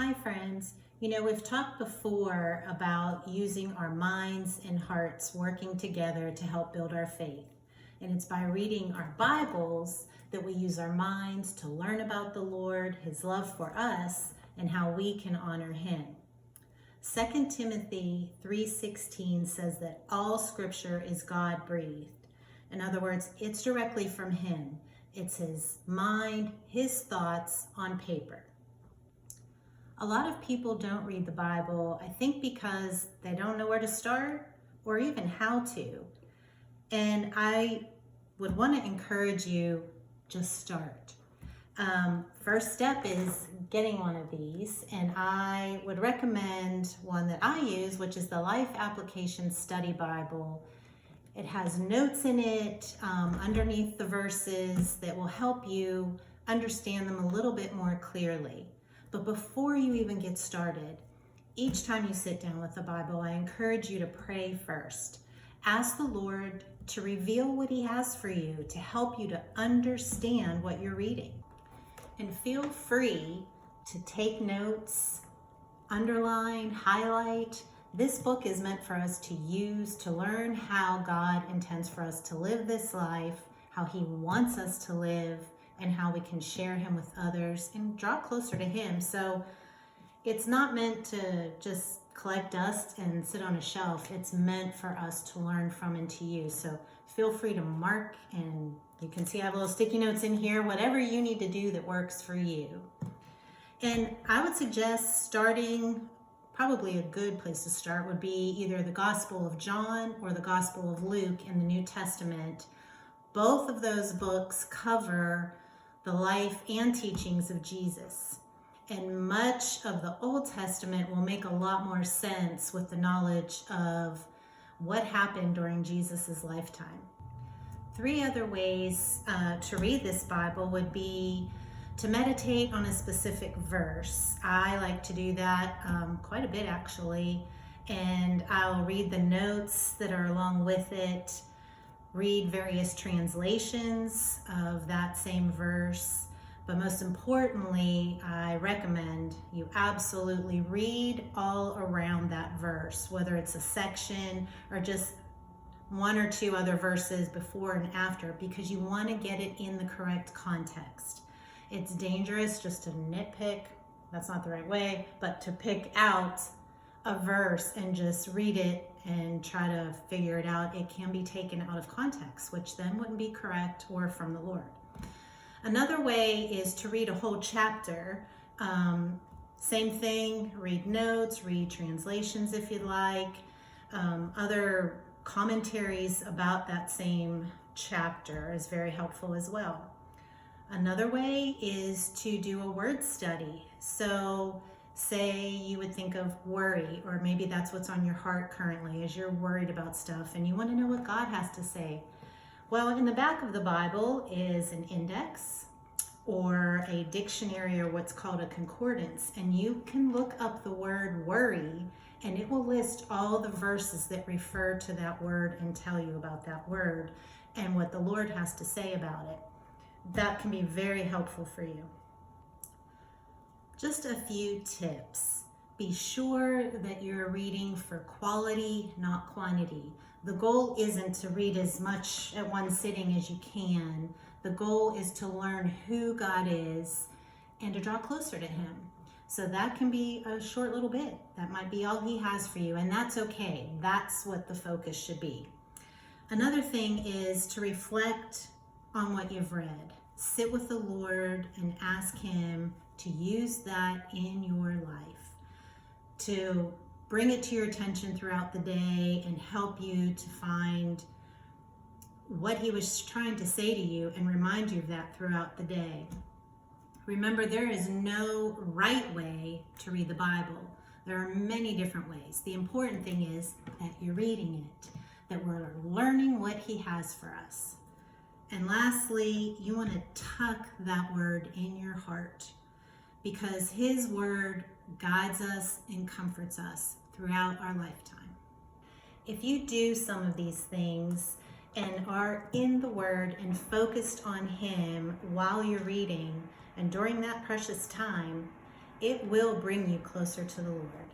Hi, friends. We've talked before about using our minds and hearts working together to help build our faith. And it's by reading our Bibles that we use our minds to learn about the Lord, His love for us, and how we can honor Him. 2 Timothy 3:16 says that all scripture is God-breathed. In other words, it's directly from Him. It's His mind, His thoughts on paper. A lot of people don't read the Bible, I think because they don't know where to start or even how to. And I would want to encourage you, just start. First step is getting one of these, and I would recommend one that I use, which is the Life Application Study Bible. It has notes in it underneath the verses that will help you understand them a little bit more clearly. But before you even get started, each time you sit down with the Bible, I encourage you to pray first. Ask the Lord to reveal what He has for you to help you to understand what you're reading. And feel free to take notes, underline, highlight. This book is meant for us to use to learn how God intends for us to live this life, how He wants us to live, and how we can share Him with others and draw closer to Him. So it's not meant to just collect dust and sit on a shelf. It's meant for us to learn from and to use. So feel free to mark, and you can see I have little sticky notes in here, whatever you need to do that works for you. And I would suggest starting, probably a good place to start would be either the Gospel of John or the Gospel of Luke in the New Testament. Both of those books cover the life and teachings of Jesus. And much of the Old Testament will make a lot more sense with the knowledge of what happened during Jesus's lifetime. 3 other ways to read this Bible would be to meditate on a specific verse. I like to do that quite a bit actually, and I'll read the notes that are along with it, read various translations of that same verse. But most importantly, I recommend you absolutely read all around that verse, whether it's a section or just 1 or 2 other verses before and after, because you want to get it in the correct context. It's dangerous just to nitpick, that's not the right way, but to pick out a verse and just read it and try to figure it out. It can be taken out of context, which then wouldn't be correct or from the Lord. Another way is to read a whole chapter. Same thing, read notes, read translations if you'd like, other commentaries about that same chapter is very helpful as well. Another way is to do a word study. So say you would think of worry, or maybe that's what's on your heart currently as you're worried about stuff and you want to know what God has to say. Well, in the back of the Bible is an index or a dictionary or what's called a concordance, and you can look up the word worry and it will list all the verses that refer to that word and tell you about that word and what the Lord has to say about it. That can be very helpful for you. Just a few tips. Be sure that you're reading for quality, not quantity. The goal isn't to read as much at one sitting as you can. The goal is to learn who God is and to draw closer to Him. So that can be a short little bit. That might be all He has for you, and that's okay. That's what the focus should be. Another thing is to reflect on what you've read. Sit with the Lord and ask Him to use that in your life, to bring it to your attention throughout the day and help you to find what He was trying to say to you and remind you of that throughout the day. Remember, there is no right way to read the Bible. There are many different ways. The important thing is that you're reading it, that we're learning what He has for us. And lastly, you want to tuck that word in your heart, because His word guides us and comforts us throughout our lifetime. If you do some of these things and are in the Word and focused on Him while you're reading and during that precious time, it will bring you closer to the Lord.